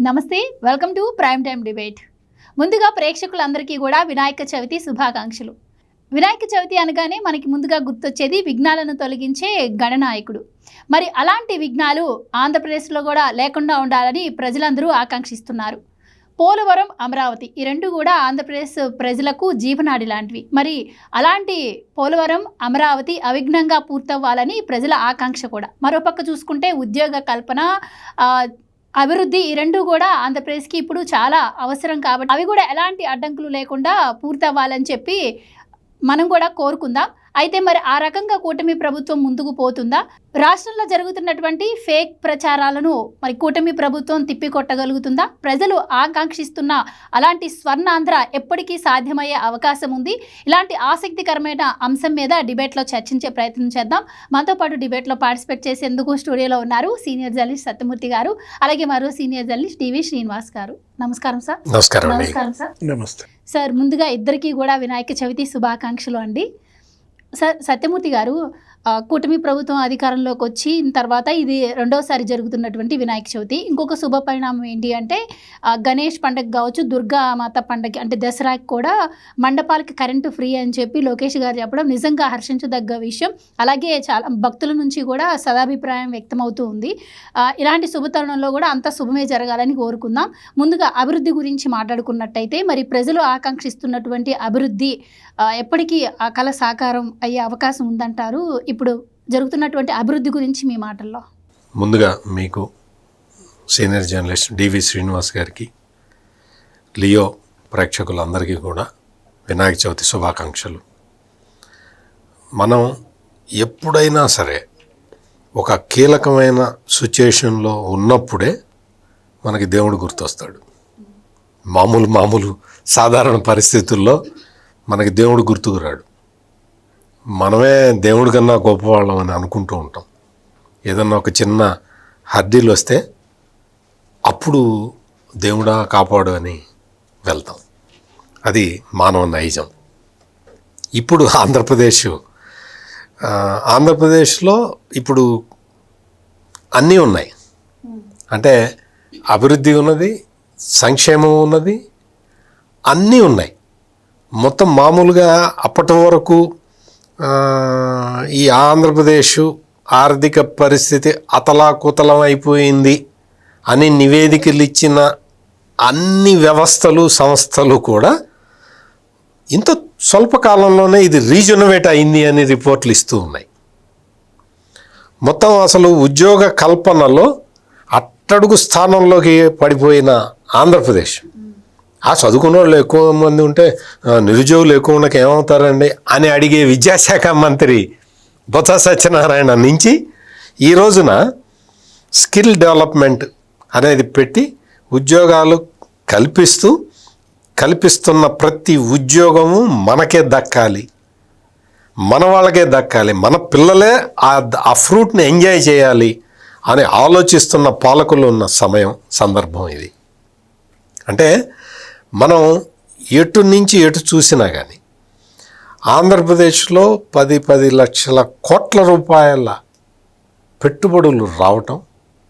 నమస్తే, welcome to prime time debate. ముందుగా ప్రేక్షకులందరికీ కూడా వినాయక చవితి శుభాకాంక్షలు. వినాయక చవితి అనగానే మనకి ముందుగా గుర్తొచ్చేది విఘ్నాలను తొలగించే గణనాయకుడు. మరి అలాంటి విఘ్నాలు ఆంధ్రప్రదేశ్లో కూడా లేకుండా ఉండాలని ప్రజలందరూ ఆకాంక్షిస్తున్నారు. పోలవరం, అమరావతి ఈ రెండు కూడా ఆంధ్రప్రదేశ్ ప్రజలకు జీవనాడి లాంటివి. మరి అలాంటి పోలవరం, అమరావతి అవిఘ్నంగా పూర్తవ్వాలని ప్రజల ఆకాంక్ష కూడా. మరోపక్క చూసుకుంటే ఉద్యోగ కల్పన, అభివృద్ధి ఈ రెండు కూడా ఆంధ్రప్రదేశ్కి ఇప్పుడు చాలా అవసరం. కాబట్టి అవి కూడా ఎలాంటి అడ్డంకులు లేకుండా పూర్తవ్వాలని చెప్పి మనం కూడా కోరుకుందాం. అయితే మరి ఆ రకంగా కూటమి ప్రభుత్వం ముందుకు పోతుందా? రాష్ట్రంలో జరుగుతున్నటువంటి ఫేక్ ప్రచారాలను మరి కూటమి ప్రభుత్వం తిప్పికొట్టగలుగుతుందా? ప్రజలు ఆకాంక్షిస్తున్న అలాంటి స్వర్ణాంధ్ర ఎప్పటికీ సాధ్యమయ్యే అవకాశం ఉంది. ఇలాంటి ఆసక్తికరమైన అంశం మీద డిబేట్లో చర్చించే ప్రయత్నం చేద్దాం. మనతో పాటు డిబేట్లో పార్టిసిపేట్ చేసేందుకు స్టూడియోలో ఉన్నారు సీనియర్ జర్నలిస్ట్ సత్యమూర్తి గారు, అలాగే మరో సీనియర్ జర్నలిస్ట్ డివి శ్రీనివాస్ గారు. నమస్కారం సార్. నమస్కారం సార్. నమస్తే సార్, ముందుగా ఇద్దరికీ కూడా వినాయక చవితి శుభాకాంక్షలు అండి. సార్, సత్యమూర్తి గారు, కూటమి ప్రభుత్వం అధికారంలోకి వచ్చిన తర్వాత ఇది రెండోసారి జరుగుతున్నటువంటి వినాయక చవితి. ఇంకొక శుభ పరిణామం ఏంటి అంటే గణేష్ పండుగ కావచ్చు, దుర్గామాత పండుగ అంటే దసరాకి కూడా మండపాలకి కరెంటు ఫ్రీ అని చెప్పి లోకేష్ గారు చెప్పడం నిజంగా హర్షించదగ్గ విషయం. అలాగే చాలా భక్తుల నుంచి కూడా సదాభిప్రాయం వ్యక్తమవుతూ ఉంది. ఇలాంటి శుభతరుణంలో కూడా అంత శుభమే జరగాలని కోరుకుందాం. ముందుగా అభివృద్ధి గురించి మాట్లాడుకున్నట్టయితే మరి ప్రజలు ఆకాంక్షిస్తున్నటువంటి అభివృద్ధి ఎప్పటికీ ఆ కళ సాకారం అయ్యే అవకాశం ఉందంటారు? ఇప్పుడు జరుగుతున్నటువంటి అభివృద్ధి గురించి మీ మాటల్లో. ముందుగా మీకు సీనియర్ జర్నలిస్ట్ డివి శ్రీనివాస్ గారికి, లియో ప్రేక్షకులందరికీ కూడా వినాయక చవితి శుభాకాంక్షలు. మనం ఎప్పుడైనా సరే ఒక కీలకమైన సిచ్యుయేషన్లో ఉన్నప్పుడే మనకి దేవుడు గుర్తొస్తాడు. మామూలు సాధారణ పరిస్థితుల్లో మనకి దేవుడు గుర్తుకు రాడు. మనమే దేవుడి కన్నా గొప్పవాళ్ళం అని అనుకుంటూ ఉంటాం. ఏదన్నా ఒక చిన్న హర్డీలు వస్తే అప్పుడు దేవుడా కాపాడు అని వెళ్తాం. అది మానవ నైజం. ఇప్పుడు ఆంధ్రప్రదేశ్లో ఇప్పుడు అన్నీ ఉన్నాయి. అంటే అభివృద్ధి ఉన్నది, సంక్షేమం ఉన్నది, అన్నీ ఉన్నాయి. మొత్తం మామూలుగా అప్పటి వరకు ఈ ఆంధ్రప్రదేశ్ ఆర్థిక పరిస్థితి అతలాకుతలం అయిపోయింది అని నివేదికలు ఇచ్చిన అన్ని వ్యవస్థలు, సంస్థలు కూడా ఇంత స్వల్పకాలంలోనే ఇది రీజనరేట్ అయింది అని రిపోర్ట్లు ఇస్తూ ఉన్నాయి. మొత్తం అసలు ఉద్యోగ కల్పనలో అట్టడుగు స్థానంలోకి పడిపోయిన ఆంధ్రప్రదేశ్, ఆ చదువుకున్న వాళ్ళు ఎక్కువ మంది ఉంటే నిరుద్యోగులు ఎక్కువ ఉన్నకి ఏమవుతారండి అని అడిగే విద్యాశాఖ మంత్రి బొత్స సత్యనారాయణ నుంచి ఈ రోజున స్కిల్ డెవలప్మెంట్ అనేది పెట్టి ఉద్యోగాలు కల్పిస్తున్న ప్రతి ఉద్యోగము మనకే దక్కాలి, మన వాళ్ళకే దక్కాలి, మన పిల్లలే ఆ ఫ్రూట్ని ఎంజాయ్ చేయాలి అని ఆలోచిస్తున్న పాలకులు ఉన్న సందర్భం ఇది. అంటే మనం ఎటు నుంచి ఎటు చూసినా కానీ ఆంధ్రప్రదేశ్లో 10 లక్షల కోట్ల రూపాయల పెట్టుబడులు రావటం,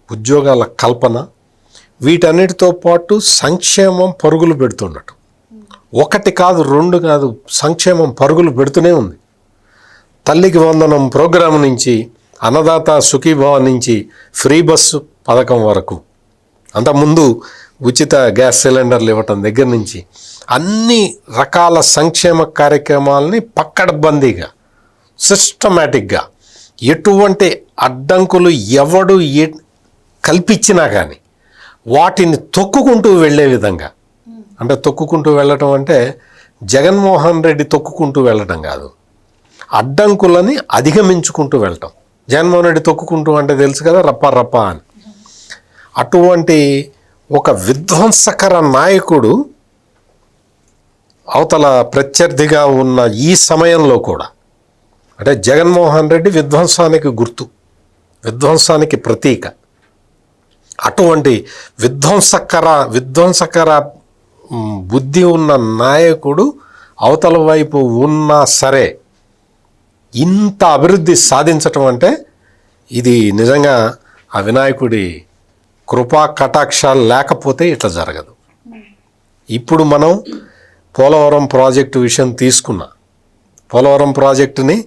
ఉద్యోగాల కల్పన, వీటన్నిటితో పాటు సంక్షేమం పరుగులు పెడుతుండటం. ఒకటి కాదు, రెండు కాదు, సంక్షేమం పరుగులు పెడుతూనే ఉంది. తల్లికి వందనం ప్రోగ్రాం నుంచి, అన్నదాత సుఖీభవ నుంచి, ఫ్రీ బస్సు పథకం వరకు, అంతకుముందు ఉచిత గ్యాస్ సిలిండర్లు ఇవ్వటం దగ్గర నుంచి అన్ని రకాల సంక్షేమ కార్యక్రమాలని పక్కడబందీగా సిస్టమేటిక్గా ఎటువంటి అడ్డంకులు ఎవడు కల్పించినా కానీ వాటిని తొక్కుకుంటూ వెళ్ళే విధంగా, అంటే తొక్కుకుంటూ వెళ్ళటం అంటే జగన్మోహన్ రెడ్డి తొక్కుకుంటూ వెళ్ళటం కాదు, అడ్డంకులని అధిగమించుకుంటూ వెళ్ళటం. జగన్మోహన్ రెడ్డి తొక్కుకుంటూ అంటే తెలుసు కదా, రప్ప అని. అటువంటి ఒక విధ్వంసకర నాయకుడు అవతల ప్రత్యర్థిగా ఉన్న ఈ సమయంలో కూడా, అంటే జగన్మోహన్ రెడ్డి విధ్వంసానికి గుర్తు, విధ్వంసానికి ప్రతీక. అటువంటి విధ్వంసకర బుద్ధి ఉన్న నాయకుడు అవతల వైపు ఉన్నా సరే ఇంత అభివృద్ధి సాధించటం అంటే ఇది నిజంగా ఆ వినాయకుడి కృపా కటాక్షాలు లేకపోతే ఇట్లా జరగదు. ఇప్పుడు మనం పోలవరం ప్రాజెక్టు విషయం తీసుకున్నా. పోలవరం ప్రాజెక్టుని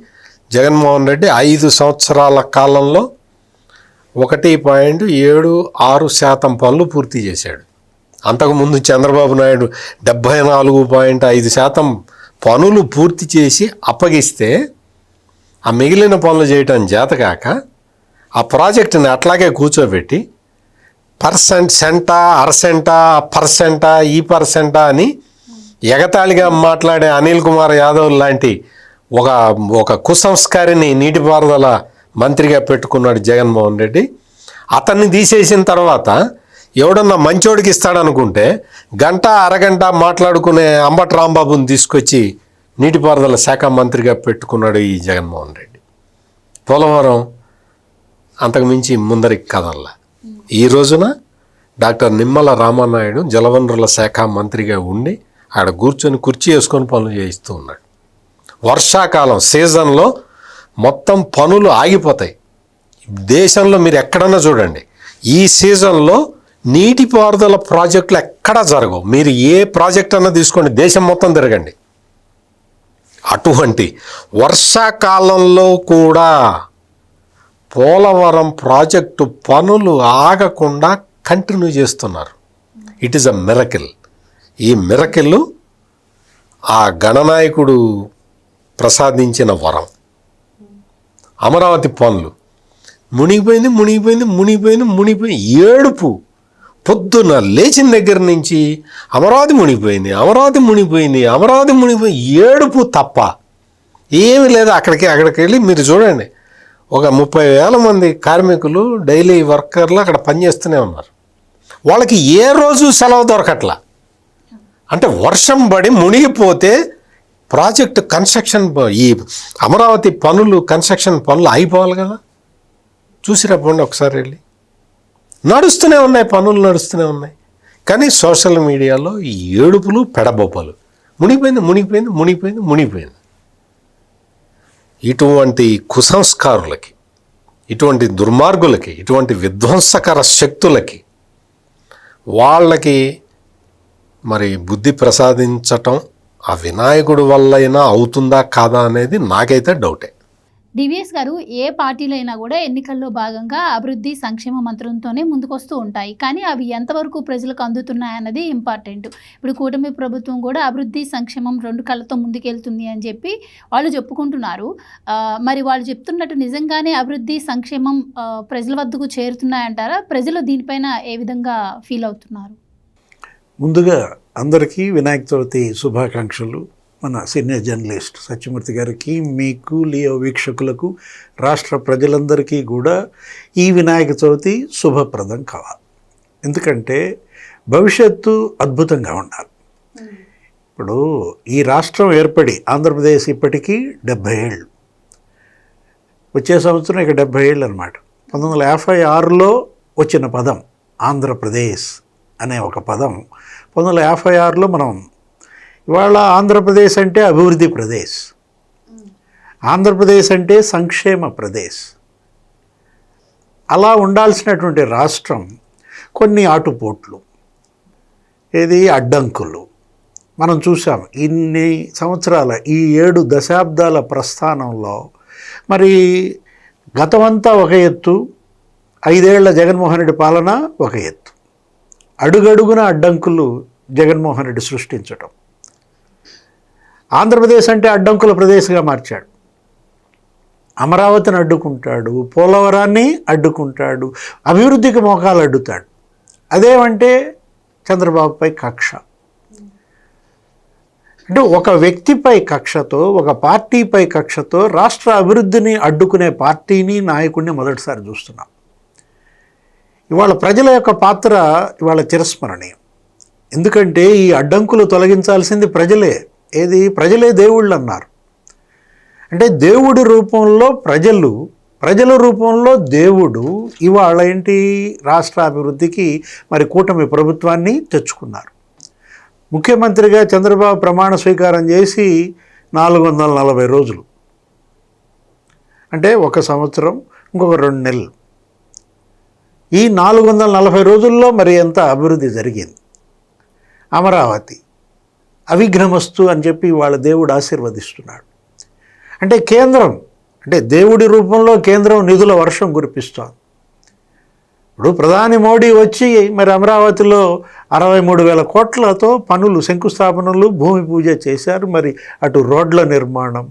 జగన్మోహన్ రెడ్డి 5 సంవత్సరాల కాలంలో 1.76% పనులు పూర్తి చేశాడు. అంతకుముందు చంద్రబాబు నాయుడు 74.5% పనులు పూర్తి చేసి అప్పగిస్తే ఆ మిగిలిన పనులు చేయటం చేతకాక ఆ ప్రాజెక్టుని అట్లాగే కూర్చోబెట్టి సెంటా పర్సెంటా అని ఎగతాళిగా మాట్లాడే అనిల్ కుమార్ యాదవ్ లాంటి ఒక కుసంస్కారిని నీటిపారుదల మంత్రిగా పెట్టుకున్నాడు జగన్మోహన్ రెడ్డి. అతన్ని తీసేసిన తర్వాత ఎవడన్నా మంచోడికి ఇస్తాడనుకుంటే అరగంట మాట్లాడుకునే అంబటి రాంబాబుని తీసుకొచ్చి నీటిపారుదల శాఖ మంత్రిగా పెట్టుకున్నాడు ఈ జగన్మోహన్ రెడ్డి. పోలవరం అంతకుమించి ముందరికి కదల్లా. ఈ రోజున డాక్టర్ నిమ్మల రామానాయుడు జలవనరుల శాఖ మంత్రిగా ఉండి ఆడ కూర్చొని కుర్చీ వేసుకొని పనులు చేయిస్తూ ఉన్నాడు. వర్షాకాలం సీజన్లో మొత్తం పనులు ఆగిపోతాయి. దేశంలో మీరు ఎక్కడన్నా చూడండి, ఈ సీజన్లో నీటిపారుదల ప్రాజెక్టులు ఎక్కడా జరగవు. మీరు ఏ ప్రాజెక్ట్ అన్నా తీసుకోండి, దేశం మొత్తం తిరగండి. అటువంటి వర్షాకాలంలో కూడా పోలవరం ప్రాజెక్టు పనులు ఆగకుండా కంటిన్యూ చేస్తున్నారు. It is a miracle. ఈ మిరకిల్ ఆ గణనాయకుడు ప్రసాదించిన వరం. అమరావతి పనులు మునిగిపోయింది. ఏడుపు పొద్దున లేచిన దగ్గర నుంచి అమరావతి మునిగిపోయింది, ఏడుపు తప్ప ఏమి లేదు. అక్కడికి వెళ్ళి మీరు చూడండి, ఒక 30,000 మంది కార్మికులు డైలీ వర్కర్లు అక్కడ పనిచేస్తూనే ఉన్నారు. వాళ్ళకి ఏ రోజు సెలవు దొరకట్లా. అంటే వర్షం పడి మునిగిపోతే ప్రాజెక్టు కన్స్ట్రక్షన్, ఈ అమరావతి పనులు కన్స్ట్రక్షన్ పనులు అయిపోవాలి కదా. చూసిరా పోండి ఒకసారి వెళ్ళి. నడుస్తూనే ఉన్నాయి, పనులు నడుస్తూనే ఉన్నాయి. కానీ సోషల్ మీడియాలో ఈ ఏడుపులు పెడబొప్పలు, మునిగిపోయింది. ఇటువంటి కుసంస్కారులకి, ఇటువంటి దుర్మార్గులకి, ఇటువంటి విధ్వంసకర శక్తులకి వాళ్ళకి మరి బుద్ధి ప్రసాదించటం ఆ వినాయకుడి వల్లైనా అవుతుందా కాదా అనేది నాకైతే డౌటే. డివిఎస్ గారు, ఏ పార్టీలైనా కూడా ఎన్నికల్లో భాగంగా అభివృద్ధి సంక్షేమ మంత్రంతోనే ముందుకొస్తూ ఉంటాయి. కానీ అవి ఎంతవరకు ప్రజలకు అందుతున్నాయన్నది ఇంపార్టెంట్. ఇప్పుడు కూటమి ప్రభుత్వం కూడా అభివృద్ధి సంక్షేమం 2 కళ్ళతో ముందుకెళ్తుంది అని చెప్పి వాళ్ళు చెప్పుకుంటున్నారు. మరి వాళ్ళు చెప్తున్నట్టు నిజంగానే అభివృద్ధి సంక్షేమం ప్రజల వద్దకు చేరుతున్నాయంటారా? ప్రజలు దీనిపైన ఏ విధంగా ఫీల్ అవుతున్నారు? ముందుగా అందరికీ వినాయక చవితి శుభాకాంక్షలు. మన సీనియర్ జర్నలిస్ట్ సత్యమూర్తి గారికి, మీకు, లియో వీక్షకులకు, రాష్ట్ర ప్రజలందరికీ కూడా ఈ వినాయక చవితి శుభప్రదం కావాలి. ఎందుకంటే భవిష్యత్తు అద్భుతంగా ఉండాలి. ఇప్పుడు ఈ రాష్ట్రం ఏర్పడి ఆంధ్రప్రదేశ్ ఇప్పటికీ 70 ఏళ్ళు, వచ్చే సంవత్సరం ఇక 70 ఏళ్ళు అనమాట. 1956లో వచ్చిన పదం ఆంధ్రప్రదేశ్ అనే ఒక పదం 1956లో మనం ఇవాళ ఆంధ్రప్రదేశ్ అంటే అభివృద్ధి ప్రదేశ్, ఆంధ్రప్రదేశ్ అంటే సంక్షేమ ప్రదేశ్. అలా ఉండాల్సినటువంటి రాష్ట్రం కొన్ని ఆటుపోట్లు, అడ్డంకులు మనం చూసాం. ఇన్ని సంవత్సరాల ఈ 7 దశాబ్దాల ప్రస్థానంలో మరి గతమంతా ఒక ఎత్తు, 5 ఏళ్ల జగన్మోహన్ రెడ్డి పాలన ఒక ఎత్తు. అడుగడుగున అడ్డంకులు జగన్మోహన్ రెడ్డి సృష్టించటం. ఆంధ్రప్రదేశ్ అంటే అడ్డంకుల ప్రదేశ్గా మార్చాడు. అమరావతిని అడ్డుకుంటాడు, పోలవరాన్ని అడ్డుకుంటాడు, అభివృద్ధికి మోకాలు అడ్డుతాడు. అదేమంటే చంద్రబాబుపై కక్ష. అంటే ఒక వ్యక్తిపై కక్షతో, ఒక పార్టీపై కక్షతో రాష్ట్ర అభివృద్ధిని అడ్డుకునే పార్టీని, నాయకుడిని మొదటిసారి చూస్తున్నాం. ఇవాళ ప్రజల యొక్క పాత్ర ఇవాళ చిరస్మరణీయం. ఎందుకంటే ఈ అడ్డంకులు తొలగించాల్సింది ప్రజలే. ప్రజలే దేవుళ్ళు అన్నారు. అంటే దేవుడి రూపంలో ప్రజల రూపంలో దేవుడు ఇవాళ రాష్ట్ర అభివృద్ధికి మరి కూటమి ప్రభుత్వాన్ని తెచ్చుకున్నారు. ముఖ్యమంత్రిగా చంద్రబాబు ప్రమాణ స్వీకారం చేసి 440 రోజులు, అంటే 1 సంవత్సరం, ఇంకొక 2 నెలలు. ఈ 440 రోజుల్లో మరి ఎంత అభివృద్ధి జరిగింది. అమరావతి అవిఘ్నమస్తు అని చెప్పి వాళ్ళ దేవుడు ఆశీర్వదిస్తున్నాడు. అంటే కేంద్రం, అంటే దేవుడి రూపంలో కేంద్రం నిధుల వర్షం కురిపిస్తోంది. ఇప్పుడు ప్రధాని మోడీ వచ్చి మరి అమరావతిలో 63,000 కోట్లతో పనులు, శంకుస్థాపనలు, భూమి పూజ చేశారు. మరి అటు రోడ్ల నిర్మాణం,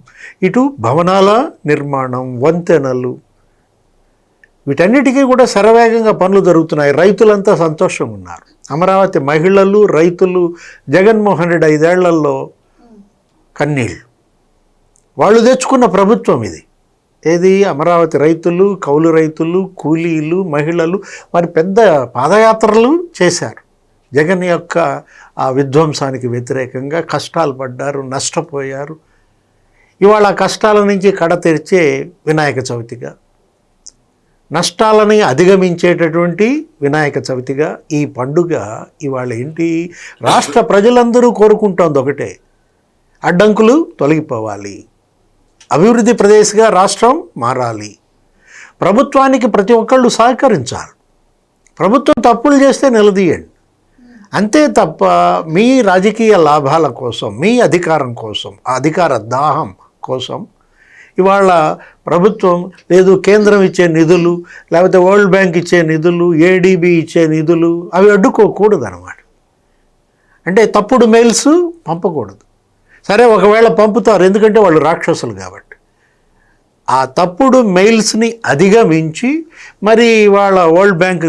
ఇటు భవనాల నిర్మాణం, వంతెనలు, వీటన్నిటికీ కూడా శరవేగంగా పనులు జరుగుతున్నాయి. రైతులంతా సంతోషంగా ఉన్నారు. అమరావతి మహిళలు, రైతులు జగన్మోహన్ రెడ్డి 5 ఏళ్లలో కన్నీళ్ళు. వాళ్ళు తెచ్చుకున్న ప్రభుత్వం ఇది. ఏది? అమరావతి రైతులు, కౌలు రైతులు, కూలీలు, మహిళలు మరి పెద్ద పాదయాత్రలు చేశారు. జగన్ యొక్క ఆ విధ్వంసానికి వ్యతిరేకంగా కష్టాలు పడ్డారు, నష్టపోయారు. ఇవాళ ఆ కష్టాల నుంచి కడ తెరిచే వినాయక చవితిగా, నష్టాలని అధిగమించేటటువంటి వినాయక చవితిగా ఈ పండుగ ఇవాళ ఏంటి? రాష్ట్ర ప్రజలందరూ కోరుకుంటోంది ఒకటే, అడ్డంకులు తొలగిపోవాలి, అభివృద్ధి ప్రదేశ్గా రాష్ట్రం మారాలి, ప్రభుత్వానికి ప్రతి ఒక్కళ్ళు సహకరించాలి, ప్రభుత్వం తప్పులు చేస్తే నిలదీయండి, అంతే తప్ప మీ రాజకీయ లాభాల కోసం, మీ అధికారం కోసం, ఆ అధికార దాహం కోసం ఇవాళ ప్రభుత్వం లేదు కేంద్రం ఇచ్చే నిధులు, లేకపోతే వరల్డ్ బ్యాంక్ ఇచ్చే నిధులు, ఏడీబీ ఇచ్చే నిధులు అవి అడ్డుకోకూడదు అన్నమాట. అంటే తప్పుడు మెయిల్స్ పంపకూడదు. సరే, ఒకవేళ పంపుతారు, ఎందుకంటే వాళ్ళు రాక్షసులు కాబట్టి. ఆ తప్పుడు మెయిల్స్ని అధిగమించి మరి వాళ్ళ వరల్డ్ బ్యాంక్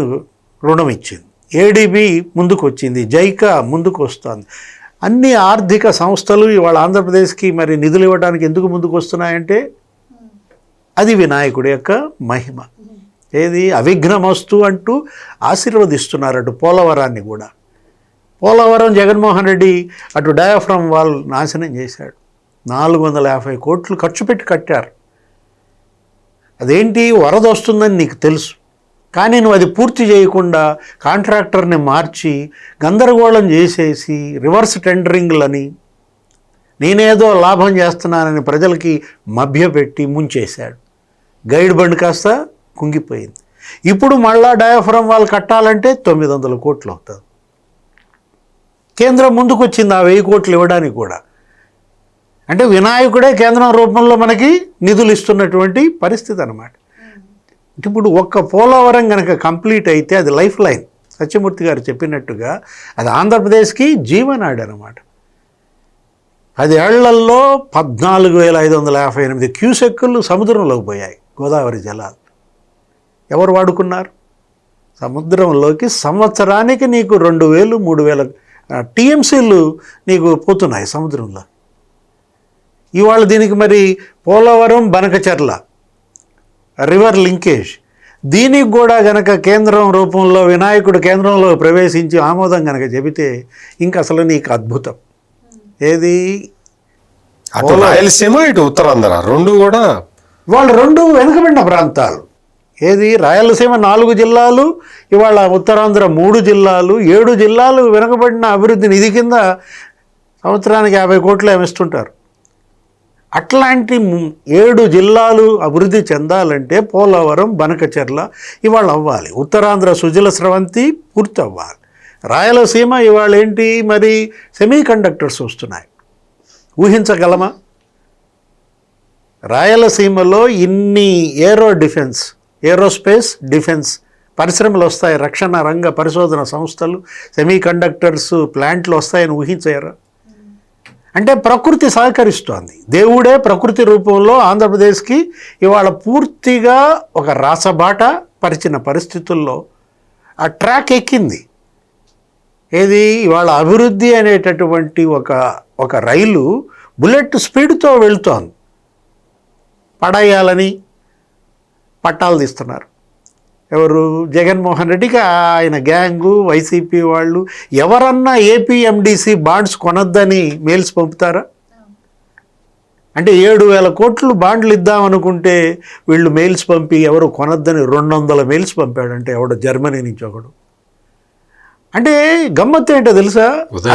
రుణం ఇచ్చింది, ఏడీబీ ముందుకు వచ్చింది, జైకా ముందుకు వస్తుంది. అన్ని ఆర్థిక సంస్థలు ఇవాళ ఆంధ్రప్రదేశ్కి మరి నిధులు ఇవ్వడానికి ఎందుకు ముందుకు వస్తున్నాయంటే అది వినాయకుడి యొక్క మహిమ. ఏది? అవిఘ్నమస్తు అంటూ ఆశీర్వదిస్తున్నారు అటు పోలవరాన్ని కూడా. పోలవరం జగన్మోహన్ రెడ్డి అటు డయాఫ్రమ్ వాల్ నాశనం చేశాడు. 450 కోట్లు ఖర్చు పెట్టి కట్టారు. అదేంటి? వరద వస్తుందని నీకు తెలుసు, కానీ నువ్వు అది పూర్తి చేయకుండా కాంట్రాక్టర్ని మార్చి గందరగోళం చేసేసి రివర్స్ టెండరింగ్లని, నేనేదో లాభం చేస్తున్నానని ప్రజలకి మభ్యపెట్టి ముంచేశాడు. గైడ్ బండ్ కాస్త కుంగిపోయింది. ఇప్పుడు మళ్ళా డయాఫ్రమ్ వాల్ కట్టాలంటే 900 కోట్లు అవుతుంది. కేంద్రం ముందుకు వచ్చింది ఆ 1000 కోట్లు ఇవ్వడానికి కూడా. అంటే వినాయకుడే కేంద్రం రూపంలో మనకి నిధులు ఇస్తున్నటువంటి పరిస్థితి అన్నమాట. ఇప్పుడు ఒక్క పోలవరం కనుక కంప్లీట్ అయితే అది లైఫ్ లైన్. సత్యమూర్తి గారు చెప్పినట్టుగా అది ఆంధ్రప్రదేశ్కి జీవనాడి అన్నమాట. 10 ఏళ్లలో 14,558 క్యూసెక్కులు సముద్రంలోకి పోయాయి గోదావరి జలాలు. ఎవరు వాడుకున్నారు? సముద్రంలోకి సంవత్సరానికి నీకు 2,000, 3,000 టీఎంసీలు నీకు పోతున్నాయి సముద్రంలో. ఇవాళ దీనికి మరి పోలవరం, బనకచర్ల రివర్ లింకేజ్, దీనికి కూడా గనక కేంద్రం రూపంలో వినాయకుడు కేంద్రంలో ప్రవేశించి ఆమోదం గనక చెబితే ఇంక అసలు నీకు అద్భుతం. ఏది? అటు రాయలసీమ, ఇటు ఉత్తరాంధ్ర రెండు కూడా వాళ్ళు రెండు వెనుకబడిన ప్రాంతాలు. ఏది? రాయలసీమ 4 జిల్లాలు, ఇవాళ ఉత్తరాంధ్ర 3 జిల్లాలు, 7 జిల్లాలు వెనుకబడిన అభివృద్ధి నిధి కింద సంవత్సరానికి 50 కోట్లు ఏమిస్తుంటారు. అట్లాంటి 7 జిల్లాలు అభివృద్ధి చెందాలంటే పోలవరం, బనకచెర్ల ఇవాళ అవ్వాలి. ఉత్తరాంధ్ర సుజల స్రవంతి పూర్తి అవ్వాలి. రాయలసీమ ఇవాళ ఏంటి మరి సెమీ కండక్టర్స్ వస్తున్నాయి. ఊహించగలమా? రాయలసీమలో ఇన్ని ఏరోస్పేస్ డిఫెన్స్ పరిశ్రమలు వస్తాయి, రక్షణ రంగ పరిశోధన సంస్థలు, సెమీ కండక్టర్స్ ప్లాంట్లు వస్తాయని ఊహించారా? అంటే ప్రకృతి సహకరిస్తోంది. దేవుడే ప్రకృతి రూపంలో ఆంధ్రప్రదేశ్కి ఇవాళ పూర్తిగా ఒక రాసబాట పరిచిన పరిస్థితుల్లో ఆ ట్రాక్ ఎక్కింది. ఏది? ఇవాళ అభివృద్ధి అనేటటువంటి ఒక రైలు బుల్లెట్ స్పీడ్తో వెళ్తోంది. పడేయాలని పట్టాలు తీస్తున్నారు ఎవరు? జగన్మోహన్ రెడ్డికి ఆయన గ్యాంగు, వైసీపీ వాళ్ళు. ఎవరన్నా ఏపీఎండిసి బాండ్స్ కొనొద్దని మెయిల్స్ పంపుతారా? అంటే 7,000 కోట్లు బాండ్లు ఇద్దామనుకుంటే వీళ్ళు మెయిల్స్ పంపి ఎవరు కొనొద్దని 200 మెయిల్స్ పంపాడంటే ఎవడో జర్మనీ నుంచి ఒకడు. అంటే గమ్మత్తు ఏంటో తెలుసా?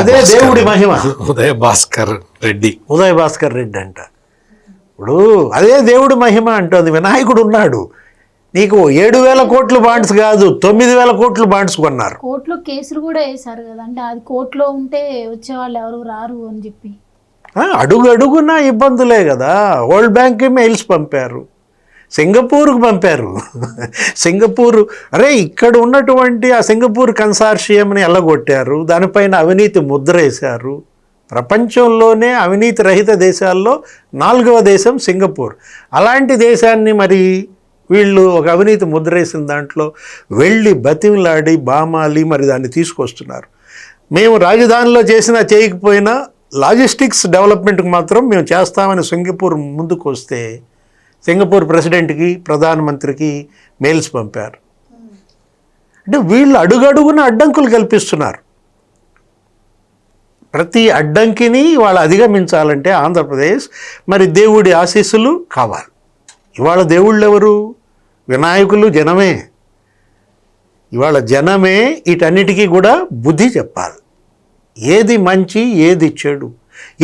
అదే దేవుడి మహిమ. ఉదయ భాస్కర్ రెడ్డి అంట. ఇప్పుడు అదే దేవుడి మహిమ అంటుంది. వినాయకుడు ఉన్నాడు, నీకు 7,000 కోట్ల బాండ్స్ కాదు 9,000 కోట్ల బాండ్స్ కొన్నారు. కోర్టులో కేసులు కూడా వేశారు కదా, అంటే అది కోర్టులో ఉంటే వచ్చేవాళ్ళు ఎవరు రారు అని చెప్పి. అడుగు అడుగునా ఇబ్బందులే కదా. వరల్డ్ బ్యాంక్కి మెయిల్స్ పంపారు, సింగపూర్కు పంపారు. సింగపూర్ అరే ఇక్కడ ఉన్నటువంటి ఆ సింగపూర్ కన్సార్షియంని ఎల్లగొట్టారు, దానిపైన అవినీతి ముద్ర వేశారు. ప్రపంచంలోనే అవినీతి రహిత దేశాల్లో 4వ దేశం సింగపూర్. అలాంటి దేశాన్ని మరి వీళ్ళు ఒక అవినీతి ముద్ర వేసిన దాంట్లో వెళ్ళి బతిమిలాడి బామాలి మరి దాన్ని తీసుకొస్తున్నారు. మేము రాజధానిలో చేసినా చేయకపోయినా లాజిస్టిక్స్ డెవలప్మెంట్కి మాత్రం మేము చేస్తామని సింగపూర్ ముందుకు వస్తే సింగపూర్ ప్రెసిడెంట్కి ప్రధానమంత్రికి మెయిల్స్ పంపారు. అంటే వీళ్ళు అడుగడుగున అడ్డంకులు కల్పిస్తున్నారు. ప్రతి అడ్డంకిని వాళ్ళు అధిగమించాలంటే ఆంధ్రప్రదేశ్ మరి దేవుడి ఆశీస్సులు కావాలి. ఇవాళ దేవుళ్ళు ఎవరు? వినాయకులు జనమే. ఇవాళ జనమే వీటన్నిటికీ కూడా బుద్ధి చెప్పాలి. ఏది మంచి ఏది చెడు.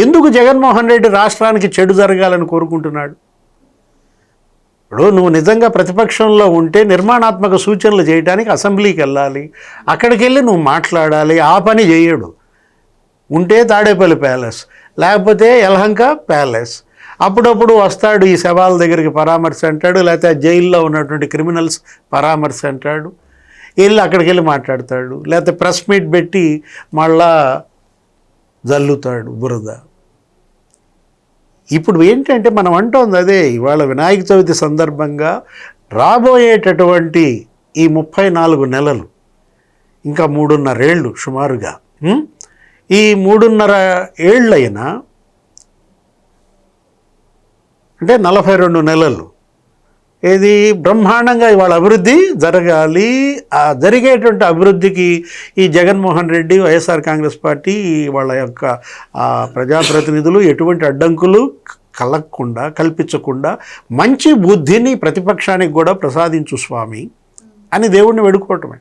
ఎందుకు జగన్మోహన్ రెడ్డి రాష్ట్రానికి చెడు జరగాలని కోరుకుంటున్నాడు? ఇప్పుడు నువ్వు నిజంగా ప్రతిపక్షంలో ఉంటే నిర్మాణాత్మక సూచనలు చేయడానికి అసెంబ్లీకి వెళ్ళాలి, అక్కడికి వెళ్ళి నువ్వు మాట్లాడాలి. ఆ పని చేయడు. ఉంటే తాడేపల్లి ప్యాలెస్, లేకపోతే యలహంక ప్యాలెస్. అప్పుడప్పుడు వస్తాడు ఈ శవాల దగ్గరికి పరామర్శ అంటాడు, లేకపోతే జైల్లో ఉన్నటువంటి క్రిమినల్స్ పరామర్శ అంటాడు, వెళ్ళి అక్కడికి వెళ్ళి మాట్లాడతాడు, లేకపోతే ప్రెస్ మీట్ పెట్టి మళ్ళా జల్లుతాడు బురద. ఇప్పుడు ఏంటంటే మనం అంటోంది అదే. ఇవాళ వినాయక చవితి సందర్భంగా రాబోయేటటువంటి ఈ 34 నెలలు, ఇంకా 3.5 ఏళ్ళు సుమారుగా, ఈ 3.5 ఏళ్ళైనా అంటే 42 నెలలు ఇది బ్రహ్మాండంగా ఇవాళ అభివృద్ధి జరగాలి. ఆ జరిగేటువంటి అభివృద్ధికి ఈ జగన్మోహన్ రెడ్డి, వైఎస్ఆర్ కాంగ్రెస్ పార్టీ, వాళ్ళ యొక్క ప్రజాప్రతినిధులు ఎటువంటి అడ్డంకులు కల్పించకుండా మంచి బుద్ధిని ప్రతిపక్షానికి కూడా ప్రసాదించు స్వామి అని దేవుణ్ణి వేడుకోవటమే.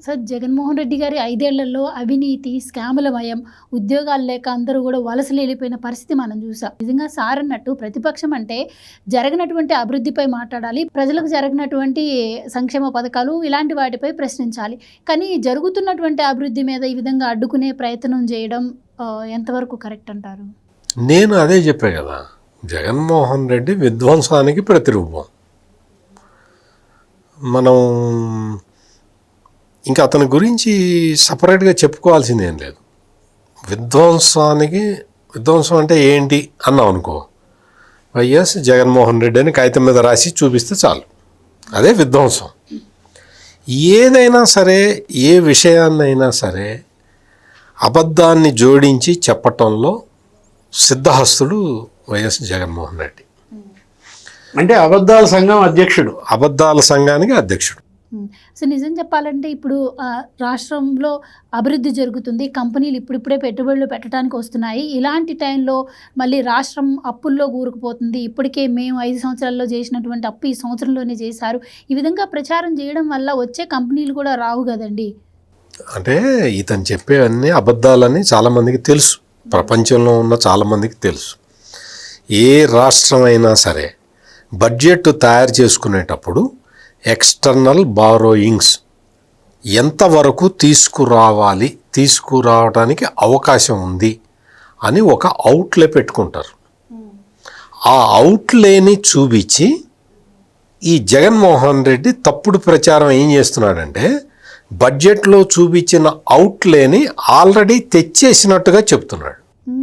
సార్, జగన్మోహన్ రెడ్డి గారి 5 ఏళ్లలో అవినీతి, స్కాములమయం, ఉద్యోగాలు లేక అందరూ కూడా వలసలు వెళ్ళిపోయిన పరిస్థితి మనం చూసాం. నిజంగా సార్ అన్నట్టు ప్రతిపక్షం అంటే జరగనటువంటి అభివృద్ధిపై మాట్లాడాలి, ప్రజలకు జరగనటువంటి సంక్షేమ పథకాలు ఇలాంటి వాటిపై ప్రశ్నించాలి. కానీ జరుగుతున్నటువంటి అభివృద్ధి మీద ఈ విధంగా అడ్డుకునే ప్రయత్నం చేయడం ఎంతవరకు కరెక్ట్ అంటారు? నేను అదే చెప్పా కదా, జగన్మోహన్ రెడ్డి విధ్వంసానికి ప్రతిరూపం. మనం ఇంకా అతని గురించి సపరేట్గా చెప్పుకోవాల్సింది ఏం లేదు. విధ్వంసం అంటే ఏంటి అన్నాం అనుకో, వైఎస్ జగన్మోహన్ రెడ్డి అని కాగితం మీద రాసి చూపిస్తే చాలు, అదే విధ్వంసం. ఏదైనా సరే, ఏ విషయాన్నైనా సరే అబద్ధాన్ని జోడించి చెప్పటంలో సిద్ధహస్తుడు వైఎస్ జగన్మోహన్ రెడ్డి. అంటే అబద్ధాల సంఘం అధ్యక్షుడు, అబద్ధాల సంఘానికి అధ్యక్షుడు. సో నిజం చెప్పాలంటే ఇప్పుడు రాష్ట్రంలో అభివృద్ధి జరుగుతుంది, కంపెనీలు ఇప్పుడిప్పుడే పెట్టుబడులు పెట్టడానికి వస్తున్నాయి. ఇలాంటి టైంలో మళ్ళీ రాష్ట్రం అప్పుల్లో కూరుకుపోతుంది. ఇప్పటికే మేము 5 సంవత్సరాల్లో చేసినటువంటి అప్పు ఈ సంవత్సరంలోనే చేశారు. ఈ విధంగా ప్రచారం చేయడం వల్ల వచ్చే కంపెనీలు కూడా రావు కదండి. అంటే ఇతను చెప్పేవన్నీ అబద్ధాలని చాలామందికి తెలుసు, ప్రపంచంలో ఉన్న చాలామందికి తెలుసు. ఏ రాష్ట్రం అయినా సరే బడ్జెట్ తయారు చేసుకునేటప్పుడు ఎక్స్టర్నల్ బారోయింగ్స్ ఎంతవరకు తీసుకురావడానికి అవకాశం ఉంది అని ఒక అవుట్లే పెట్టుకుంటారు. ఆ అవుట్లేని చూపించి ఈ జగన్మోహన్ రెడ్డి తప్పుడు ప్రచారం ఏం చేస్తున్నాడంటే, బడ్జెట్లో చూపించిన అవుట్లేని ఆల్రెడీ తెచ్చేసినట్టుగా చెప్తున్నాడు.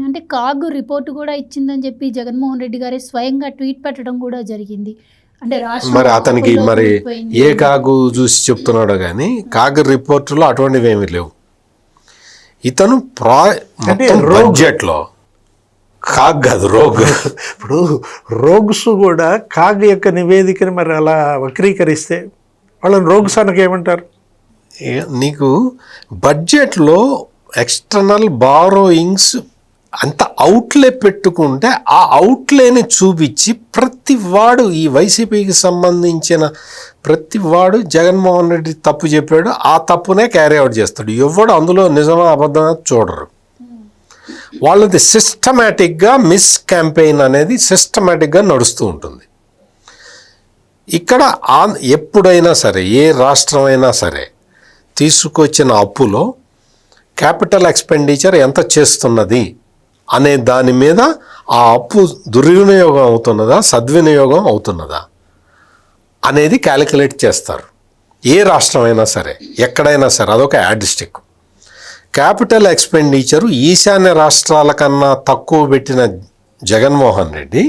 అంటే కాగు రిపోర్టు కూడా ఇచ్చిందని చెప్పి జగన్మోహన్ రెడ్డి గారే స్వయంగా ట్వీట్ పెట్టడం కూడా జరిగింది. అంటే మరి అతనికి మరి ఏ కాగు చూసి చెప్తున్నాడో కానీ కాగు రిపోర్టులో అటువంటివి ఏమీ లేవు. ఇతను బడ్జెట్లో కాగ్ కాదు, రోగ్. ఇప్పుడు రోగ్స్ కూడా కాగ్ యొక్క నివేదికని మరి అలా వక్రీకరిస్తే వాళ్ళని రోగ్స్ అనక ఏమంటారు? నీకు బడ్జెట్లో ఎక్స్టర్నల్ బారోయింగ్స్ అంత అవుట్లే పెట్టుకుంటే ఆ అవుట్లేని చూపించి ప్రతివాడు, ఈ వైసీపీకి సంబంధించిన ప్రతివాడు జగన్మోహన్ రెడ్డి తప్పు చెప్పాడు, ఆ తప్పునే క్యారీ అవుట్ చేస్తాడు. ఎవడు అందులో నిజమా అబద్ధమా చూడరు. వాళ్ళది సిస్టమేటిక్గా మిస్ క్యాంపెయిన్ అనేది సిస్టమేటిక్గా నడుస్తూ ఉంటుంది. ఇక్కడ ఎప్పుడైనా సరే ఏ రాష్ట్రమైనా సరే తీసుకొచ్చిన అప్పులో క్యాపిటల్ ఎక్స్పెండిచర్ ఎంత చేస్తున్నది అనే దాని మీద ఆ అప్పు దుర్వినియోగం అవుతున్నదా సద్వినియోగం అవుతున్నదా అనేది క్యాలిక్యులేట్ చేస్తారు. ఏ రాష్ట్రమైనా సరే ఎక్కడైనా సరే అదొక యాడ్స్టిక్. క్యాపిటల్ ఎక్స్పెండిచరు ఈశాన్య రాష్ట్రాల కన్నా తక్కువ పెట్టిన జగన్మోహన్ రెడ్డి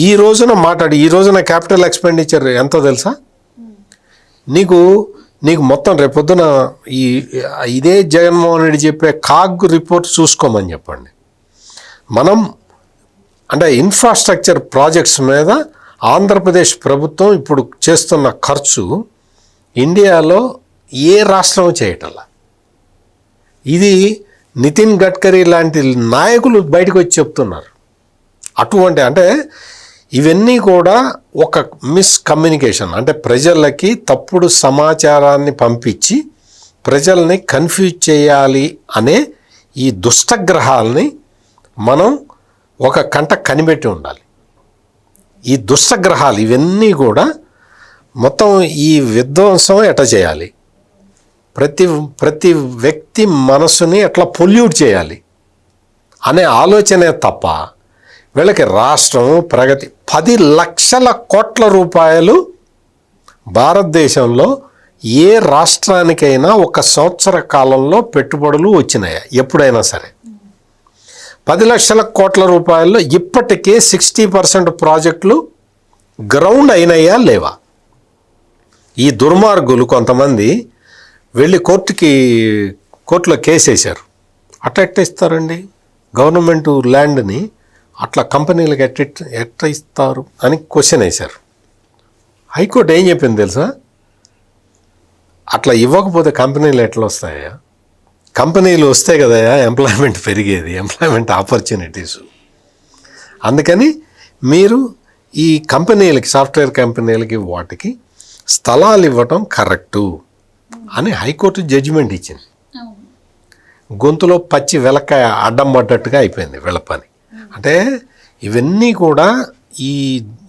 ఈ రోజున క్యాపిటల్ ఎక్స్పెండిచర్ ఎంతో తెలుసా? నీకు మొత్తం రేపొద్దున ఇదే జగన్మోహన్ రెడ్డి చెప్పే కాగ్ రిపోర్ట్ చూసుకోమని చెప్పండి. మనం అంటే ఇన్ఫ్రాస్ట్రక్చర్ ప్రాజెక్ట్స్ మీద ఆంధ్రప్రదేశ్ ప్రభుత్వం ఇప్పుడు చేస్తున్న ఖర్చు ఇండియాలో ఏ రాష్ట్రం చేయటంలా. ఇది నితిన్ గడ్కరీ లాంటి నాయకులు బయటకు వచ్చి చెప్తున్నారు. అటువంటి అంటే ఇవన్నీ కూడా ఒక మిస్కమ్యూనికేషన్, అంటే ప్రజలకి తప్పుడు సమాచారాన్ని పంపించి ప్రజల్ని కన్ఫ్యూజ్ చేయాలి అనే ఈ దుష్టగ్రహాలని మనం ఒక కంట కనిపెట్టి ఉండాలి. ఈ దుష్టగ్రహాలు ఇవన్నీ కూడా మొత్తం ఈ విధ్వంసం ఎట్లా చేయాలి, ప్రతి వ్యక్తి మనసుని ఎట్లా పొల్యూట్ చేయాలి అనే ఆలోచనే తప్ప వీళ్ళకి రాష్ట్రం ప్రగతి 10 లక్షల కోట్ల రూపాయలు భారతదేశంలో ఏ రాష్ట్రానికైనా ఒక సంవత్సర కాలంలో పెట్టుబడులు వచ్చినాయా? ఎప్పుడైనా సరే 10 లక్షల కోట్ల రూపాయల్లో ఇప్పటికే 60% ప్రాజెక్టులు గ్రౌండ్ అయినాయా లేవా? ఈ దుర్మార్గులు కొంతమంది వెళ్ళి కోర్టులో కేసు వేశారు. ఎట్ట ఇస్తారండి గవర్నమెంట్ ల్యాండ్ని అట్లా కంపెనీలకు ఎట్ట ఇస్తారు అని క్వశ్చన్ వేశారు. హైకోర్టు ఏం చెప్పింది తెలుసా? అట్లా ఇవ్వకపోతే కంపెనీలు ఎట్లా వస్తాయా? కంపెనీలు వస్తే కదయా ఎంప్లాయ్మెంట్ పెరిగేది, ఎంప్లాయ్మెంట్ ఆపర్చునిటీస్. అందుకని మీరు ఈ కంపెనీలకి, సాఫ్ట్వేర్ కంపెనీలకి వాటికి స్థలాలు ఇవ్వటం కరెక్టు అని హైకోర్టు జడ్జిమెంట్ ఇచ్చింది. గొంతులో పచ్చి వెలక్కాయ అడ్డం పడ్డట్టుగా అయిపోయింది వీళ్ళ పని. అంటే ఇవన్నీ కూడా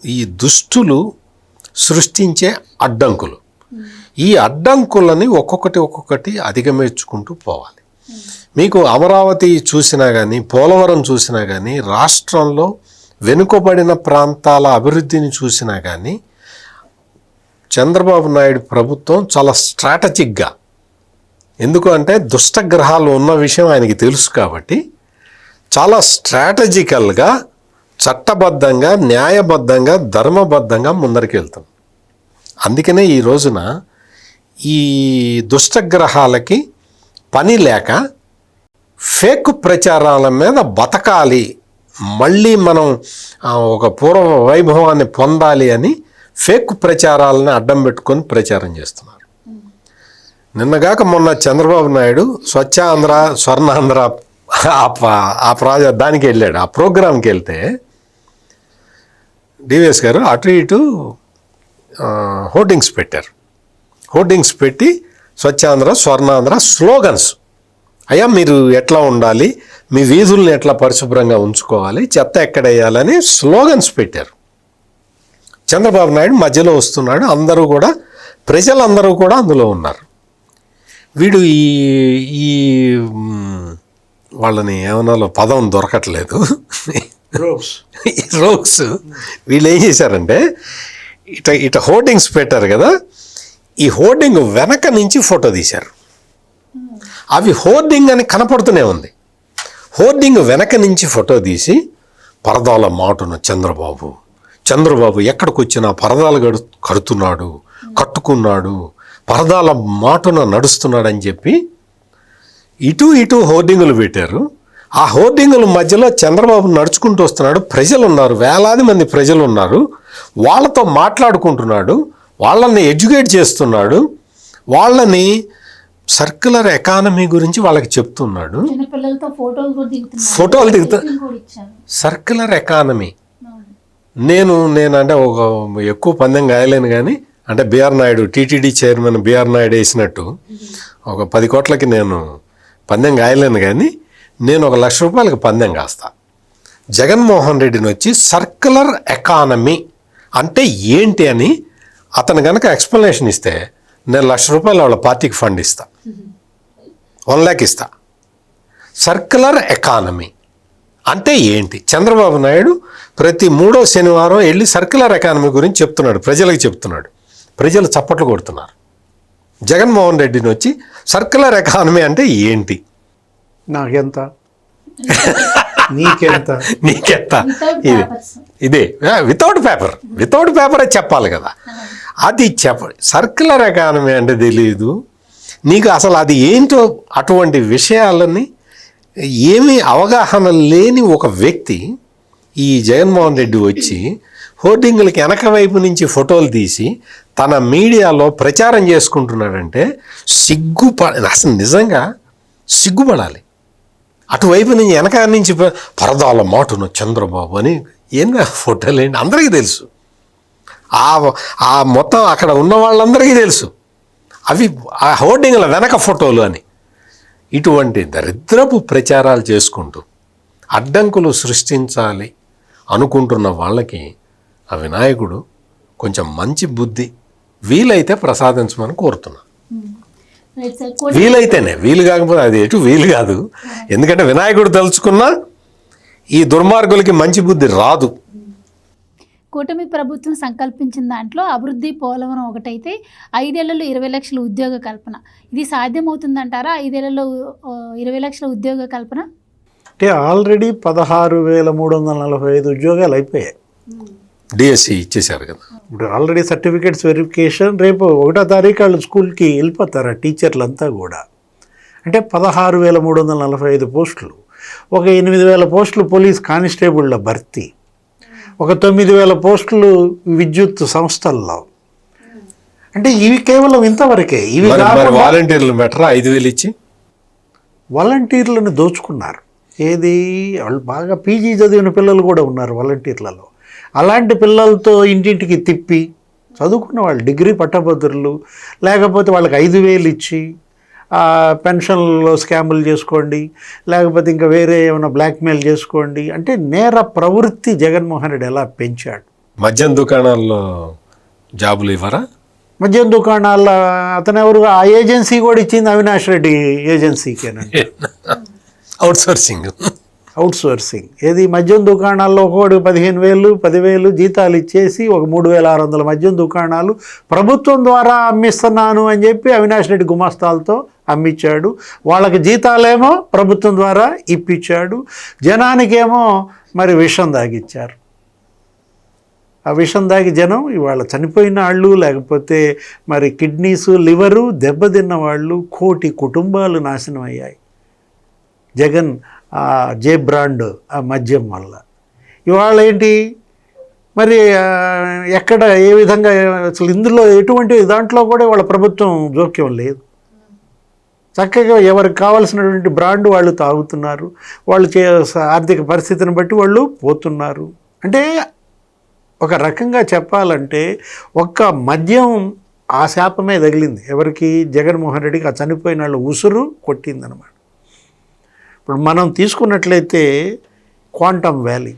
ఈ దుష్టులు సృష్టించే అడ్డంకులు. ఈ అడ్డంకులని ఒక్కొక్కటి అధిగమించుకుంటూ పోవాలి. మీకు అమరావతి చూసినా కానీ, పోలవరం చూసినా కానీ, రాష్ట్రంలో వెనుకబడిన ప్రాంతాల అభివృద్ధిని చూసినా కానీ చంద్రబాబు నాయుడు ప్రభుత్వం చాలా స్ట్రాటజిక్గా, ఎందుకు అంటే దుష్టగ్రహాలు ఉన్న విషయం ఆయనకి తెలుసు కాబట్టి చాలా స్ట్రాటజికల్గా, చట్టబద్ధంగా, న్యాయబద్ధంగా, ధర్మబద్ధంగా ముందరికి వెళ్తాం. అందుకనే ఈ రోజున ఈ దుష్టగ్రహాలకి పని లేక ఫేక్ ప్రచారాల మీద బతకాలి, మళ్ళీ మనం ఒక పూర్వ వైభవాన్ని పొందాలి అని ఫేక్ ప్రచారాలను అడ్డం పెట్టుకొని ప్రచారం చేస్తున్నారు. నిన్నగాక మొన్న చంద్రబాబు నాయుడు స్వచ్ఛ ఆంధ్ర, స్వర్ణాంధ్ర ఆ ప్రాజెక్ట్ దానికి వెళ్ళాడు. ఆ ప్రోగ్రాంకి వెళ్తే డివిఎస్ గారు అటు ఇటు హోర్డింగ్స్ పెట్టారు. హోర్డింగ్స్ పెట్టి స్వచ్ఛాంధ్ర, స్వర్ణాంధ్ర స్లోగన్స్, అయ్యా మీరు ఎట్లా ఉండాలి, మీ వీధుల్ని ఎట్లా పరిశుభ్రంగా ఉంచుకోవాలి, చెత్త ఎక్కడ వేయాలని స్లోగన్స్ పెట్టారు. చంద్రబాబు నాయుడు మధ్యలో వస్తున్నాడు. అందరూ కూడా, ప్రజలందరూ కూడా అందులో ఉన్నారు. వీడు ఈ వాళ్ళని ఏమన్నాలో పదం దొరకట్లేదు, రోగ్స్ వీళ్ళు ఏం చేశారంటే ఇట హోర్డింగ్స్ పెట్టారు కదా, ఈ హోర్డింగ్ వెనక నుంచి ఫోటో తీశారు. అవి హోర్డింగ్ అని కనపడుతూనే ఉంది. హోర్డింగ్ వెనక నుంచి ఫోటో తీసి పరదాల మాటున చంద్రబాబు ఎక్కడికి వచ్చినా పరదాలు కడుతున్నాడు, కట్టుకున్నాడు, పరదాల మాటున నడుస్తున్నాడు అని చెప్పి ఇటు హోర్డింగులు పెట్టారు. ఆ హోర్డింగుల మధ్యలో చంద్రబాబు నడుచుకుంటూ వస్తున్నాడు. ప్రజలు ఉన్నారు, వేలాది మంది ప్రజలు ఉన్నారు. వాళ్ళతో మాట్లాడుకుంటున్నాడు, వాళ్ళని ఎడ్యుకేట్ చేస్తున్నాడు, వాళ్ళని సర్క్యులర్ ఎకానమీ గురించి వాళ్ళకి చెప్తున్నాడు. ఫోటోలు దిగుతారు. Circular economy. నేను అంటే ఒక ఎక్కువ పందెం గాయలేను కానీ, అంటే BR Naidu, TTD chairman BR Naidu వేసినట్టు ఒక 10 కోట్లకి నేను పందెం గాయలేను కానీ, నేను ఒక ₹1,00,000 పందెం కాస్తా. జగన్మోహన్ రెడ్డిని వచ్చి సర్క్యులర్ ఎకానమీ అంటే ఏంటి అని అతను కనుక ఎక్స్ప్లెనేషన్ ఇస్తే నేను ₹1,00,000 వాళ్ళ పార్టీకి ఫండ్ ఇస్తా, 1 lakh ఇస్తా. సర్క్యులర్ ఎకానమీ అంటే ఏంటి? చంద్రబాబు నాయుడు ప్రతి 3వ శనివారం వెళ్ళి సర్క్యులర్ ఎకానమీ గురించి చెప్తున్నాడు, ప్రజలకు చెప్తున్నాడు. ప్రజలు చప్పట్లు కొడుతున్నారు. జగన్మోహన్ రెడ్డిని వచ్చి సర్క్యులర్ ఎకానమీ అంటే ఏంటి, నాకెంత నీకెంత నీకెంత, ఇదే వితౌట్ పేపర్ చెప్పాలి కదా. అది సర్క్యులర్ ఎకానమీ అంటే తెలియదు నీకు అసలు. అది ఏంటో అటువంటి విషయాలని ఏమీ అవగాహన లేని ఒక వ్యక్తి ఈ జగన్మోహన్ రెడ్డి వచ్చి హోర్డింగులకి వెనక వైపు నుంచి ఫోటోలు తీసి తన మీడియాలో ప్రచారం చేసుకుంటున్నాడంటే అసలు నిజంగా సిగ్గుపడాలి. అటువైపు నుంచి వెనక నుంచి పరదాల మాటును చంద్రబాబు అని ఏంగా ఫోటోలు ఏంటి అందరికీ తెలుసు. ఆ మొత్తం అక్కడ ఉన్న వాళ్ళందరికీ తెలుసు అవి ఆ హోర్డింగ్ల వెనక ఫోటోలు అని. ఇటువంటి దరిద్రపు ప్రచారాలు చేసుకుంటూ అడ్డంకులు సృష్టించాలి అనుకుంటున్న వాళ్ళకి ఆ వినాయకుడు కొంచెం మంచి బుద్ధి వీలైతే ప్రసాదించమని కోరుతున్నా. వీలైతేనే, వీలు కాకపోతే అది ఎటు వీలు కాదు. ఎందుకంటే వినాయకుడు తలుచుకున్నా ఈ దుర్మార్గులకి మంచి బుద్ధి రాదు. కూటమి ప్రభుత్వం సంకల్పించిన దాంట్లో అభివృద్ధి పోలవరం ఒకటైతే 5 ఏళ్లలో 20 లక్షల ఉద్యోగ కల్పన, ఇది సాధ్యమవుతుందంటారా? 5 ఏళ్లలో 20 లక్షల ఉద్యోగ కల్పన అంటే ఆల్రెడీ 16,345 ఉద్యోగాలు అయిపోయాయి. డిఎస్సి ఇచ్చేశారు కదా. ఇప్పుడు ఆల్రెడీ సర్టిఫికేట్స్ వెరిఫికేషన్, రేపు 1వ తారీఖు వాళ్ళు స్కూల్కి వెళ్ళిపోతారు ఆ టీచర్లంతా కూడా. అంటే 16,345 పోస్టులు, ఒక 8,000 పోస్టులు పోలీస్ కానిస్టేబుళ్ళ భర్తీ, ఒక 9,000 పోస్టులు విద్యుత్ సంస్థల్లో. అంటే ఇవి కేవలం ఇంతవరకే. ఇవి వాలంటీర్లు బెటరా 5,000 ఇచ్చి వాలంటీర్లను దోచుకున్నారు. ఏది వాళ్ళు బాగా పీజీ చదివిన పిల్లలు కూడా ఉన్నారు వాలంటీర్లలో. అలాంటి పిల్లలతో ఇంటింటికి తిప్పి చదువుకున్న వాళ్ళు డిగ్రీ పట్టభద్రులు, లేకపోతే వాళ్ళకి 5,000 ఇచ్చి పెన్షన్లో స్కాములు చేసుకోండి, లేకపోతే ఇంకా వేరే ఏమైనా బ్లాక్మెయిల్ చేసుకోండి. అంటే నేర ప్రవృత్తి జగన్మోహన్ రెడ్డి ఎలా పెంచాడు. మద్యం దుకాణాల్లో జాబులు ఇవ్వరా? మద్యం దుకాణాల్లో అతను ఎవరు? ఆ ఏజెన్సీ కూడా ఇచ్చింది అవినాష్ రెడ్డి ఏజెన్సీకేనండి. అవుట్సోర్సింగ్. ఏది మద్యం దుకాణాల్లో ఒకటి 15,000 10,000 జీతాలు ఇచ్చేసి ఒక 3,600 మద్యం దుకాణాలు ప్రభుత్వం ద్వారా అమ్మిస్తున్నాను అని చెప్పి అవినాష్ రెడ్డి గుమాస్తాలతో అమ్మించాడు. వాళ్ళకి జీతాలేమో ప్రభుత్వం ద్వారా ఇప్పించాడు, జనానికేమో మరి విషం దాగిచ్చారు. ఆ విషం దాగి జనం ఇవాళ చనిపోయిన వాళ్ళు, లేకపోతే మరి కిడ్నీసు లివరు దెబ్బతిన్న వాళ్ళు, కోటి కుటుంబాలు నాశనం అయ్యాయి జగన్ జే బ్రాండ్ ఆ మద్యం వల్ల. ఇవాళ ఏంటి మరి ఎక్కడ ఏ విధంగా అసలు ఇందులో ఎటువంటి దాంట్లో కూడా వాళ్ళ ప్రభుత్వం జోక్యం లేదు. చక్కగా ఎవరికి కావాల్సినటువంటి బ్రాండ్ వాళ్ళు తాగుతున్నారు, వాళ్ళు ఆర్థిక పరిస్థితిని బట్టి వాళ్ళు పోతున్నారు. అంటే ఒక రకంగా చెప్పాలంటే ఒక్క మద్యం ఆ శాపమే తగిలింది ఎవరికి? జగన్మోహన్ రెడ్డికి. ఆ చనిపోయిన వాళ్ళు ఉసురు కొట్టిందనమాట. ఇప్పుడు మనం తీసుకున్నట్లయితే క్వాంటమ్ వ్యాలీ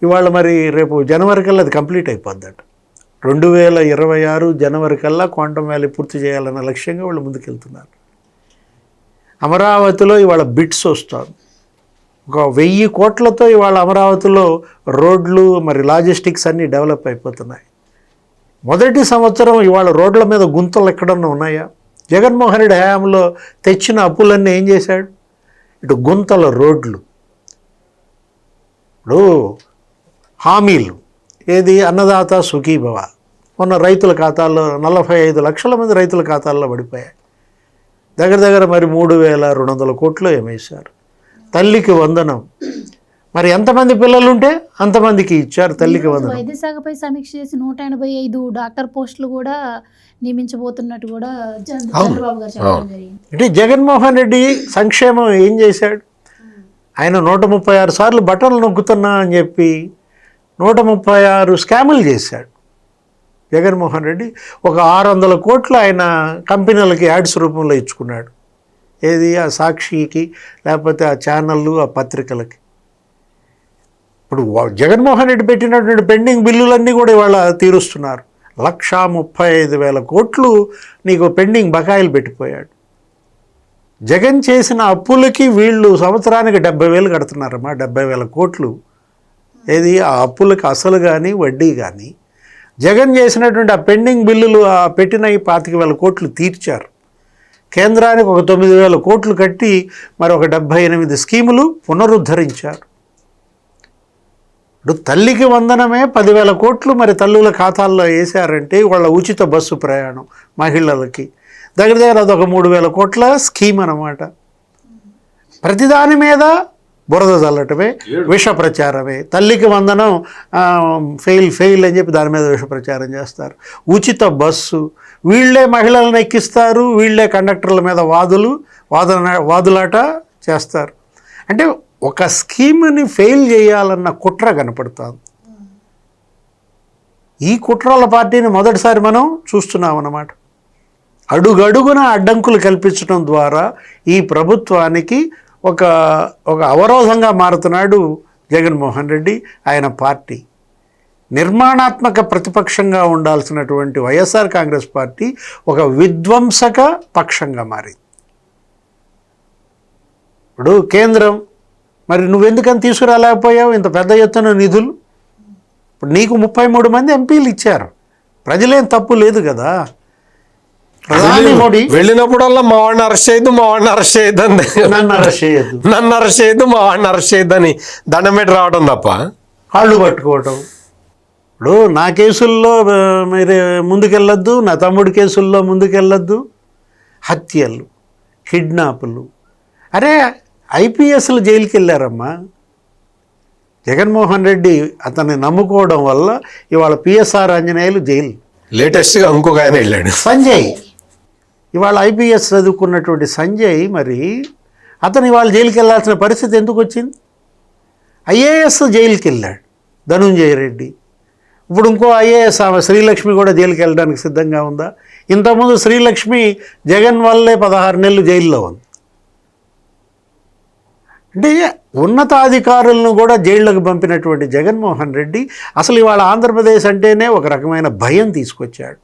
ఇవాళ మరి రేపు జనవరి కల్లా అది కంప్లీట్ అయిపోద్దట. 2026 జనవరి కల్లా క్వాంటమ్ వ్యాలీ పూర్తి చేయాలన్న లక్ష్యంగా వాళ్ళు ముందుకెళ్తున్నారు. అమరావతిలో ఇవాళ బిట్స్ వస్తుంది. ఒక 1000 కోట్లతో ఇవాళ అమరావతిలో రోడ్లు మరి లాజిస్టిక్స్ అన్నీ డెవలప్ అయిపోతున్నాయి. మొదటి సంవత్సరం ఇవాళ రోడ్ల మీద గుంతలు ఎక్కడన్నా ఉన్నాయా? జగన్మోహన్ రెడ్డి హయాంలో తెచ్చిన అప్పులన్నీ ఏం చేశాడు? ఇటు గుంతల రోడ్లు, ఇప్పుడు హామీలు, ఏది అన్నదాత సుఖీభవ. మొన్న రైతుల ఖాతాల్లో 45 లక్షల మంది రైతుల ఖాతాల్లో పడిపోయాయి. దగ్గర మరి 3,200 కోట్లు ఏమేశారు. తల్లికి వందనం, మరి ఎంతమంది పిల్లలుంటే అంతమందికి ఇచ్చారు తల్లికి వందనం. వైద్య శాఖపై సమీక్ష చేసి 185 డాక్టర్ పోస్టులు కూడా నియమించబోతున్నట్టు కూడా చంద్రబాబు గారు చెప్పడం జరిగింది. అంటే జగన్మోహన్ రెడ్డి సంక్షేమం ఏం చేశాడు? ఆయన 136 సార్లు బటన్లు నొక్కుతున్నా అని చెప్పి 136 స్కాములు చేశాడు జగన్మోహన్ రెడ్డి. ఒక 600 కోట్లు ఆయన కంపెనీలకి యాడ్స్ రూపంలో ఇచ్చుకున్నాడు. ఏది? ఆ సాక్షికి, లేకపోతే ఆ ఛానళ్ళు, ఆ పత్రికలకి. ఇప్పుడు జగన్మోహన్ రెడ్డి పెట్టినటువంటి పెండింగ్ బిల్లులన్నీ కూడా ఇవాళ తీరుస్తున్నారు. 1,35,000 కోట్లు నీకు పెండింగ్ బకాయిలు పెట్టిపోయాడు. జగన్ చేసిన అప్పులకి వీళ్ళు సంవత్సరానికి 70,000 కడుతున్నారమ్మా. 70,000 కోట్లు. ఏది ఆ అప్పులకి అసలు కానీ వడ్డీ కానీ జగన్ చేసినటువంటి ఆ పెండింగ్ బిల్లులు పెట్టిన 25,000 కోట్లు తీర్చారు. కేంద్రానికి ఒక 9,000 కోట్లు కట్టి మరి ఒక 78 స్కీములు పునరుద్ధరించారు. ఇప్పుడు తల్లికి వందనమే 10,000 కోట్లు మరి తల్లుల ఖాతాల్లో వేశారంటే వాళ్ళ ఉచిత బస్సు ప్రయాణం మహిళలకి దగ్గర దగ్గర అదొక 3,000 కోట్ల స్కీమ్ అన్నమాట. ప్రతిదాని మీద బురద చల్లటమే, విష ప్రచారమే. తల్లికి వందనం ఫెయిల్ అని చెప్పి దాని మీద విష ప్రచారం చేస్తారు. ఉచిత బస్సు, వీళ్ళే మహిళలను ఎక్కిస్తారు, వీళ్ళే కండక్టర్ల మీద వాదులాట చేస్తారు. అంటే ఒక స్కీమ్ని ఫెయిల్ చేయాలన్న కుట్ర కనపడుతుంది. ఈ కుట్రల పార్టీని మొదటిసారి మనం చూస్తున్నాం అన్నమాట. అడుగడుగున అడ్డంకులు కల్పించడం ద్వారా ఈ ప్రభుత్వానికి ఒక అవరోధంగా మారుతున్నాడు జగన్మోహన్ రెడ్డి, ఆయన పార్టీ. నిర్మాణాత్మక ప్రతిపక్షంగా ఉండాల్సినటువంటి వైఎస్ఆర్ కాంగ్రెస్ పార్టీ ఒక విధ్వంసక పక్షంగా మారింది. ఇప్పుడు కేంద్రం మరి నువ్వెందుకని తీసుకురాలేకపోయావు ఇంత పెద్ద ఎత్తున నిధులు? ఇప్పుడు నీకు 33 మంది ఎంపీలు ఇచ్చారు, ప్రజలేం తప్పు లేదు కదా. ప్రధాని మోడీ వెళ్ళినప్పుడల్లా మా వాడిని అరెస్ట్ చేయొద్దు, మా వాడిని అరెస్ట్ చేయొద్దండి, నన్ను అరెస్ట్ చేయొద్దు, నన్ను అరెస్ట్ చేయొద్దు, మా వాడిని అరెస్ట్ చేయొద్దని దండం పెట్టి రావడం తప్ప కాళ్ళు పట్టుకోవటం. ఇప్పుడు నా కేసుల్లో మీరు ముందుకెళ్ళొద్దు, నా తమ్ముడి కేసుల్లో ముందుకెళ్ళొద్దు, హత్యలు, కిడ్నాపులు. అరే ఐపీఎస్లు జైలుకి వెళ్ళారమ్మా. జగన్మోహన్ రెడ్డి అతన్ని నమ్ముకోవడం వల్ల ఇవాళ పిఎస్ఆర్ ఆంజనేయులు జైలు. లేటెస్ట్గా ఇంకొక ఆయన వెళ్ళాడు, సంజయ్. ఇవాళ ఐపీఎస్ చదువుకున్నటువంటి సంజయ్ మరి అతను ఇవాళ జైలుకి వెళ్ళాల్సిన పరిస్థితి ఎందుకు వచ్చింది? ఐఏఎస్ జైలుకి వెళ్ళాడు ధనుంజయ రెడ్డి. ఇప్పుడు ఇంకో ఐఏఎస్ ఆమె శ్రీలక్ష్మి కూడా జైలుకి వెళ్ళడానికి సిద్ధంగా ఉందా? ఇంతకుముందు శ్రీలక్ష్మి జగన్ వల్లే 16 నెలలు జైల్లో ఉంది. అంటే ఉన్నతాధికారులను కూడా జైళ్ళకు పంపినటువంటి జగన్మోహన్ రెడ్డి అసలు ఇవాళ ఆంధ్రప్రదేశ్ అంటేనే ఒక రకమైన భయం తీసుకొచ్చాడు.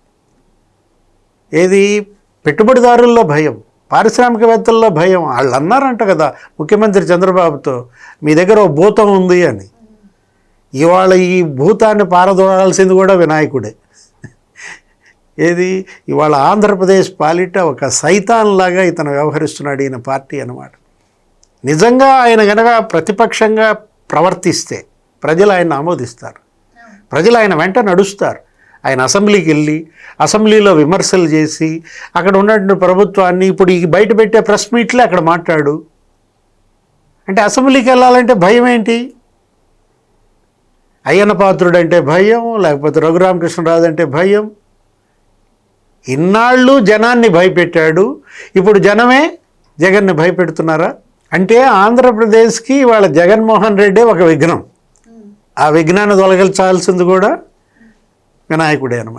ఏది పెట్టుబడిదారుల్లో భయం, పారిశ్రామికవేత్తల్లో భయం. వాళ్ళు అన్నారంట కదా ముఖ్యమంత్రి చంద్రబాబుతో, మీ దగ్గర ఓ భూతం ఉంది అని. ఇవాళ ఈ భూతాన్ని పారదోడాల్సింది కూడా వినాయకుడే. ఏది ఇవాళ ఆంధ్రప్రదేశ్ పాలిట ఒక సైతాన్లాగా ఇతను వ్యవహరిస్తున్నాడు ఈయన పార్టీ అన్నమాట. నిజంగా ఆయన గనక ప్రతిపక్షంగా ప్రవర్తిస్తే ప్రజలు ఆయన ఆమోదిస్తారు, ప్రజలు ఆయన వెంట నడుస్తారు. ఆయన అసెంబ్లీకి వెళ్ళి అసెంబ్లీలో విమర్శలు చేసి అక్కడ ఉన్నటువంటి ప్రభుత్వాన్ని ఇప్పుడు ఈ బయట పెట్టే ప్రెస్ మీట్లే అక్కడ మాట్లాడు అంటే అసెంబ్లీకి వెళ్ళాలంటే భయం ఏంటి? అయ్యన్న పాత్రుడు అంటే భయం, లేకపోతే రఘురామకృష్ణరాజు అంటే భయం. ఇన్నాళ్ళు జనాన్ని భయపెట్టాడు, ఇప్పుడు జనమే జగన్ని భయపెడుతున్నారా? అంటే ఆంధ్రప్రదేశ్కి వాళ్ళ జగన్మోహన్ రెడ్డి ఒక విఘ్నం. ఆ విఘ్నాన్ని తొలగించాల్సింది కూడా వినాయకుడే అన్నమాట.